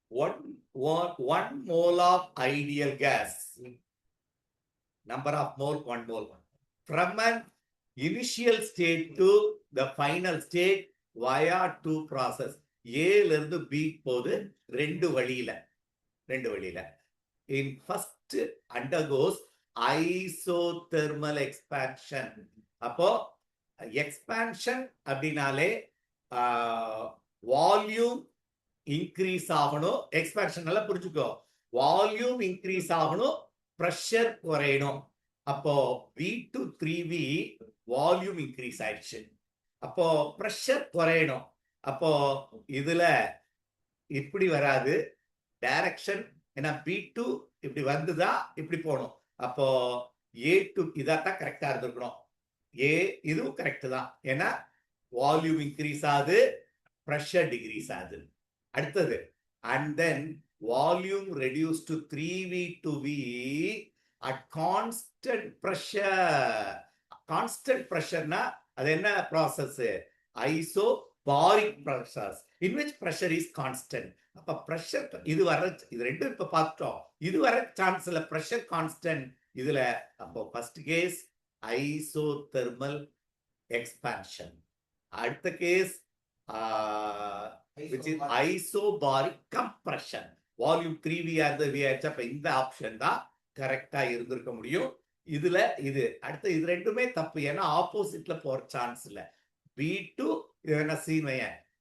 one mole of ideal gas, number of mole, 1 mole, from an initial state to the final state via 2 process. A ல இருந்து B போது ரெண்டு வழியில. In first undergoes isothermal expansion. அப்போ expansion அப்படின்னாலே volume increase ஆகணும். Expansion நல்லா புரிஞ்சுக்கோ. வால்யூம் இன்க்ரீஸ் ஆகணும், பிரஷர் குறையணும். அப்போ V2 3V வால்யூம் இன்க்ரீஸ் ஆயிடுச்சு. அப்போ பிரஷர் குறையணும். அப்போ இதுல இப்படி வராது டைரக்ஷன். ஏன்னா B2 இப்படி வந்துதா இப்படி போகணும். அப்போ A2 இதாத்தான் கரெக்டா இருந்திருக்கணும். ஏ இதுவும் கரெக்ட் தான். ஏன்னா வால்யூம் இன்க்ரீஸ் ஆகுது, பிரஷர் டிகிரீஸ் ஆகுது. அடுத்தது and then volume reduce to 3V to V at constant pressure. Constant ப்ரெஷர்னா அது என்ன process? Isobaric process in which pressure is constant. அப்ப பிரஷர் இது வர, இது ரெண்டும் இப்ப பார்த்துட்டோம். இது வர சான்ஸ் இல்ல, பிரஷர் கான்ஸ்டன்ட் இதுல. அப்போ ஃபர்ஸ்ட் கேஸ் ஐசோதெர்மல் எக்ஸ்பான்ஷன். அடுத்த case which is isobaric compression. Volume 3V ஆகுது, V ஆச்சு. அப்ப இந்த ஆப்ஷன் தான் கரெக்டா இருந்திருக்க முடியும். இதுல இது அடுத்த இது ரெண்டுமே தப்பு. ஏன்னா ஆப்போசிட்ல போற சான்ஸ் இல்ல. B2 என்ன C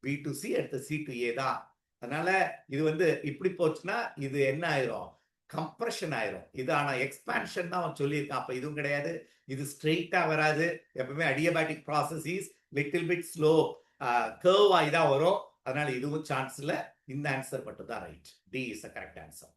B2C அடுத்த C2A தான். அதனால இது இப்படி போச்சுன்னா இது என்ன ஆயிரும்? கம்ப்ரெஷன் ஆயிரும். இது ஆனா எக்ஸ்பான்ஷன் தான் அவன் சொல்லியிருக்கான். அப்ப இதுவும் கிடையாது. இது ஸ்ட்ரெயிட்டா வராது. எப்பவுமே adiabatic process is little bit slow, curve ஆகி தான் வரும். அதனால இதுவும் சான்ஸ் இல்ல. இந்த ஆன்சர் மட்டும் தான் right. D is the correct answer.